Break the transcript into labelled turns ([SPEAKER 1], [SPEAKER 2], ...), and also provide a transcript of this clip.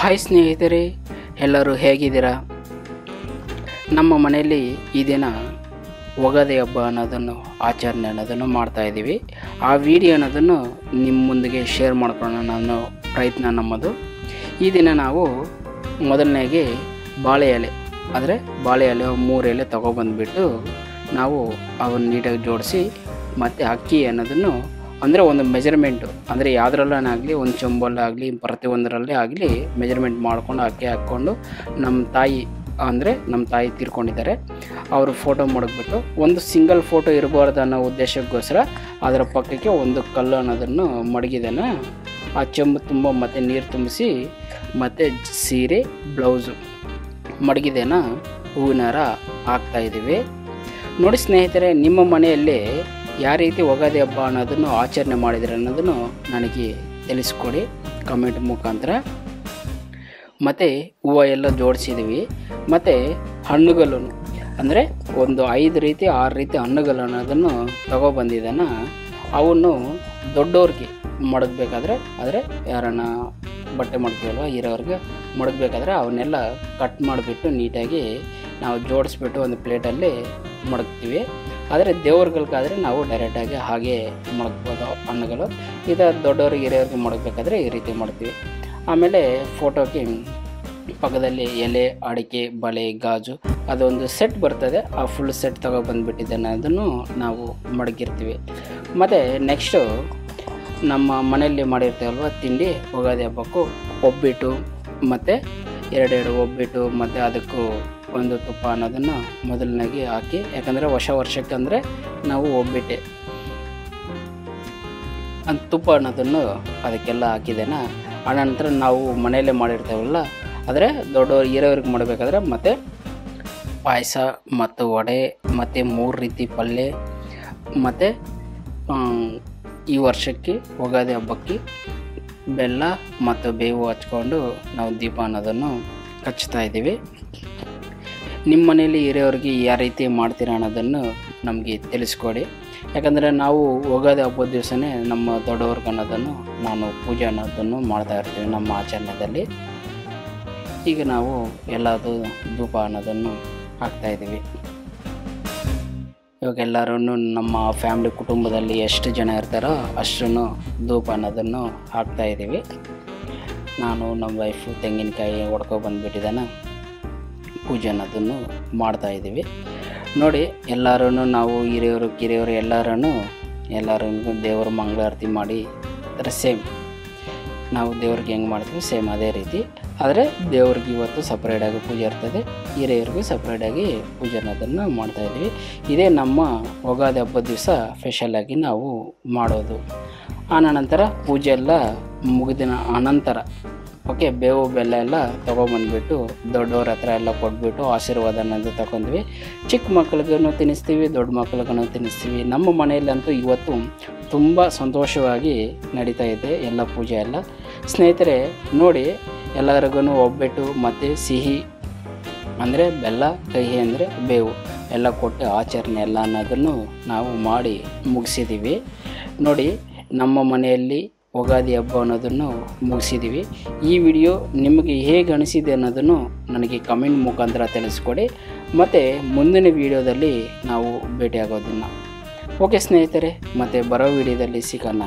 [SPEAKER 1] Hi ಸ್ನೇಹಿತರೆ, ಎಲ್ಲರೂ ಹೇಗಿದ್ದೀರಾ? ನಮ್ಮ ಮನೆಯಲ್ಲಿ ಈ ದಿನ ಯುಗಾದಿ ಹಬ್ಬ ಅನ್ನೋದನ್ನು ಆಚರಣೆ ಅನ್ನೋದನ್ನು ಮಾಡ್ತಾಯಿದ್ದೀವಿ. ಆ ವಿಡಿಯೋ ಅನ್ನೋದನ್ನು ನಿಮ್ಮ ಮುಂದಿಗೆ ಶೇರ್ ಮಾಡ್ಕೊಳ್ಳೋಣ ಅನ್ನೋ ಪ್ರಯತ್ನ ನಮ್ಮದು. ಈ ದಿನ ನಾವು ಮೊದಲನೇಗೆ ಬಾಳೆ ಎಲೆ ಅಂದರೆ ಬಾಳೆ ಎಲೆ 3 ಎಲೆ ತೊಗೊಬಂದುಬಿಟ್ಟು ನಾವು ಅವನ್ನ ನೀಟಾಗಿ ಜೋಡಿಸಿ ಮತ್ತು ಅಕ್ಕಿ ಅನ್ನೋದನ್ನು ಅಂದರೆ ಒಂದು ಮೆಜರ್ಮೆಂಟು ಅಂದರೆ ಯಾವುದ್ರಲ್ಲಾಗಲಿ ಒಂದು ಚೊಂಬಲ್ಲಾಗಲಿ ಪ್ರತಿಯೊಂದರಲ್ಲೇ ಆಗಲಿ ಮೆಜರ್ಮೆಂಟ್ ಮಾಡ್ಕೊಂಡು ಅಕ್ಕಿ ಹಾಕ್ಕೊಂಡು ನಮ್ಮ ತಾಯಿ ತೀರ್ಕೊಂಡಿದ್ದಾರೆ, ಅವರು ಫೋಟೋ ಮಡಗ್ಬಿಟ್ಟು ಒಂದು ಸಿಂಗಲ್ ಫೋಟೋ ಇರಬಾರ್ದು ಅನ್ನೋ ಉದ್ದೇಶಕ್ಕೋಸ್ಕರ ಅದರ ಪಕ್ಕಕ್ಕೆ ಒಂದು ಕಲ್ಲು ಅನ್ನೋದನ್ನು ಮಡಗಿದ್ದಾನೆ. ಆ ಚೆಂಬು ತುಂಬ ಮತ್ತು ನೀರು ತುಂಬಿಸಿ ಮತ್ತು ಸೀರೆ ಬ್ಲೌಸು ಮಡಗಿದೇನ ಹೂವಿನಾರ ಹಾಕ್ತಾಯಿದ್ದೀವಿ. ನೋಡಿ ಸ್ನೇಹಿತರೆ, ನಿಮ್ಮ ಮನೆಯಲ್ಲಿ ಯಾವ ರೀತಿ ಯುಗಾದಿ ಹಬ್ಬ ಅನ್ನೋದನ್ನು ಆಚರಣೆ ಮಾಡಿದರೆ ಅನ್ನೋದನ್ನು ನನಗೆ ತಿಳಿಸ್ಕೊಡಿ ಕಮೆಂಟ್ ಮುಖಾಂತರ. ಮತ್ತು ಹೂವು ಎಲ್ಲ ಜೋಡಿಸಿದ್ದೀವಿ. ಮತ್ತು ಹಣ್ಣುಗಳನ್ನು ಅಂದರೆ ಒಂದು 5 ರೀತಿ 6 ರೀತಿ ಹಣ್ಣುಗಳು ಅನ್ನೋದನ್ನು ತಗೊಬಂದಿದ್ದಾನೆ. ಅವನ್ನು ದೊಡ್ಡವ್ರಿಗೆ ಮಡಗಬೇಕಾದ್ರೆ ಆದರೆ ಯಾರನ್ನ ಬಟ್ಟೆ ಮಡ್ತೀವಲ್ವ ಇರೋರಿಗೆ ಮಡಗಬೇಕಾದ್ರೆ ಅವನ್ನೆಲ್ಲ ಕಟ್ ಮಾಡಿಬಿಟ್ಟು ನೀಟಾಗಿ ನಾವು ಜೋಡಿಸ್ಬಿಟ್ಟು ಒಂದು ಪ್ಲೇಟಲ್ಲಿ ಮಡಗ್ತೀವಿ. ಆದರೆ ದೇವ್ರುಗಳ್ಗಾದರೆ ನಾವು ಡೈರೆಕ್ಟಾಗಿ ಹಾಗೆ ಮಡಗ್ಬೋದು ಹಣ್ಣುಗಳು. ಇದು ದೊಡ್ಡವ್ರಿಗೆ ಹಿರಿಯವ್ರಿಗೆ ಮಡಗಬೇಕಾದ್ರೆ ಈ ರೀತಿ ಮಾಡ್ತೀವಿ. ಆಮೇಲೆ ಫೋಟೋಗೆ ಪಕ್ಕದಲ್ಲಿ ಎಲೆ, ಅಡಿಕೆ, ಬಳೆ, ಗಾಜು ಅದೊಂದು ಸೆಟ್ ಬರ್ತದೆ. ಆ ಫುಲ್ ಸೆಟ್ ತೊಗೊಬಂದುಬಿಟ್ಟಿದ್ದಾನೆ, ಅದನ್ನು ನಾವು ಮಡಗಿರ್ತೀವಿ. ಮತ್ತು ನೆಕ್ಸ್ಟು ನಮ್ಮ ಮನೆಯಲ್ಲಿ ಮಾಡಿರ್ತೀವಲ್ವ ತಿಂಡಿ ಯುಗಾದಿ ಹಬ್ಬಕ್ಕೂ ಒಬ್ಬಿಟ್ಟು ಮತ್ತು 2 ಒಬ್ಬಿಟ್ಟು ಮತ್ತು ಅದಕ್ಕೂ ಒಂದು ತುಪ್ಪ ಅನ್ನೋದನ್ನು ಮೊದಲನಾಗಿ ಹಾಕಿ, ಯಾಕಂದರೆ ಹೊಸ ವರ್ಷಕ್ಕೆ ಅಂದರೆ ನಾವು ಒಬ್ಬಿಟ್ಟೆ ಅಂತ ತುಪ್ಪ ಅನ್ನೋದನ್ನು ಅದಕ್ಕೆಲ್ಲ ಹಾಕಿದ್ದೇನೆ. ಆನಂತರ ನಾವು ಮನೆಯಲ್ಲೇ ಮಾಡಿರ್ತೇವಲ್ಲ, ಆದರೆ ದೊಡ್ಡವ್ರು ಹಿರಿಯವ್ರಿಗೆ ಮಾಡಬೇಕಾದ್ರೆ ಮತ್ತು ಪಾಯಸ ಮತ್ತು ವಡೆ ಮತ್ತು 3 ರೀತಿ ಪಲ್ಯ ಮತ್ತು ಈ ವರ್ಷಕ್ಕೆ ಯುಗಾದಿ ಹಬ್ಬಕ್ಕೆ ಬೆಲ್ಲ ಮತ್ತು ಬೇವು ಹಚ್ಕೊಂಡು ನಾವು ದೀಪ ಅನ್ನೋದನ್ನು ಹಚ್ತಾ ಇದ್ದೀವಿ. ನಿಮ್ಮ ಮನೆಯಲ್ಲಿ ಹಿರಿಯವ್ರಿಗೆ ಯಾವ ರೀತಿ ಮಾಡ್ತೀರಾ ಅನ್ನೋದನ್ನು ನಮಗೆ ತಿಳಿಸ್ಕೊಡಿ. ಯಾಕಂದರೆ ನಾವು ಯುಗಾದಿ ಹಬ್ಬದ ದಿವಸನೇ ನಮ್ಮ ದೊಡ್ಡವ್ರಿಗೆ ಅನ್ನೋದನ್ನು ನಾನು ಪೂಜೆ ಅನ್ನೋದನ್ನು ಮಾಡ್ತಾ ಇರ್ತೀವಿ ನಮ್ಮ ಆಚರಣೆಯಲ್ಲಿ. ಈಗ ನಾವು ಎಲ್ಲದೂ ಧೂಪ ಅನ್ನೋದನ್ನು ಹಾಕ್ತಾಯಿದ್ದೀವಿ. ಇವಾಗ ಎಲ್ಲರೂ ನಮ್ಮ ಫ್ಯಾಮಿಲಿ ಕುಟುಂಬದಲ್ಲಿ ಎಷ್ಟು ಜನ ಇರ್ತಾರೋ ಅಷ್ಟನ್ನು ಧೂಪ ಅನ್ನೋದನ್ನು ಹಾಕ್ತಾಯಿದ್ದೀವಿ. ನಾನು ನಮ್ಮ ವೈಫು ತೆಂಗಿನಕಾಯಿ ಹೊಡ್ಕೊಬಂದುಬಿಟ್ಟಿದ್ದಾನೆ, ಪೂಜೆ ಅನ್ನೋದನ್ನು ಮಾಡ್ತಾಯಿದ್ದೀವಿ. ನೋಡಿ ಎಲ್ಲರೂ ನಾವು ಹಿರಿಯವರು ಕಿರಿಯವರು ಎಲ್ಲರೂ ದೇವರ ಮಂಗಳಾರತಿ ಮಾಡಿ ಅಂದರೆ ಸೇಮ್ ನಾವು ದೇವ್ರಿಗೆ ಹೆಂಗೆ ಮಾಡ್ತೀವಿ ಸೇಮ್ ಅದೇ ರೀತಿ. ಆದರೆ ದೇವ್ರಿಗೆ ಇವತ್ತು ಸಪ್ರೇಟಾಗಿ ಪೂಜೆ ಇರ್ತದೆ, ಹಿರಿಯರಿಗೂ ಸಪ್ರೇಟಾಗಿ ಪೂಜೆ ಅನ್ನೋದನ್ನು ಮಾಡ್ತಾಯಿದ್ವಿ. ಇದೇ ನಮ್ಮ ಯುಗಾದಿ ಹಬ್ಬದ ದಿವಸ ಸ್ಪೆಷಲಾಗಿ ನಾವು ಮಾಡೋದು. ಆನಂತರ ಪೂಜೆ ಎಲ್ಲ ಮುಗಿದಿನ ಅನಂತರ ಬೇವು ಬೆಲ್ಲ ಎಲ್ಲ ತೊಗೊಬಂದ್ಬಿಟ್ಟು ದೊಡ್ಡವ್ರ ಹತ್ರ ಎಲ್ಲ ಕೊಟ್ಬಿಟ್ಟು ಆಶೀರ್ವಾದ ಅನ್ನೋದು ತಗೊಂಡ್ವಿ. ಚಿಕ್ಕ ಮಕ್ಳಿಗೂ ತಿನ್ನಿಸ್ತೀವಿ, ದೊಡ್ಡ ಮಕ್ಳಿಗೂ ತಿನ್ನಿಸ್ತೀವಿ. ನಮ್ಮ ಮನೆಯಲ್ಲಂತೂ ಇವತ್ತು ತುಂಬ ಸಂತೋಷವಾಗಿ ನಡೀತಾ ಇದೆ ಎಲ್ಲ ಪೂಜೆ ಎಲ್ಲ. ಸ್ನೇಹಿತರೆ ನೋಡಿ, ಎಲ್ಲರಿಗೂ ಒಬ್ಬಟ್ಟು ಮತ್ತು ಸಿಹಿ ಅಂದರೆ ಬೆಲ್ಲ, ಕಹಿ ಅಂದರೆ ಬೇವು ಎಲ್ಲ ಕೊಟ್ಟು ಆಚರಣೆ ಎಲ್ಲ ಅನ್ನೋದನ್ನು ನಾವು ಮಾಡಿ ಮುಗಿಸಿದ್ದೀವಿ. ನೋಡಿ ನಮ್ಮ ಮನೆಯಲ್ಲಿ ಯುಗಾದಿ ಹಬ್ಬ ಅನ್ನೋದನ್ನು ಮುಗಿಸಿದ್ದೀವಿ. ಈ ವಿಡಿಯೋ ನಿಮಗೆ ಹೇಗೆ ಅನಿಸಿದೆ ಅನ್ನೋದನ್ನು ನನಗೆ ಕಮೆಂಟ್ ಮುಖಾಂತರ ತಿಳಿಸ್ಕೊಡಿ. ಮತ್ತು ಮುಂದಿನ ವಿಡಿಯೋದಲ್ಲಿ ನಾವು ಭೇಟಿಯಾಗೋದನ್ನು. ಓಕೆ ಸ್ನೇಹಿತರೆ, ಮತ್ತು ಬರೋ ವಿಡಿಯೋದಲ್ಲಿ ಸಿಗೋಣ.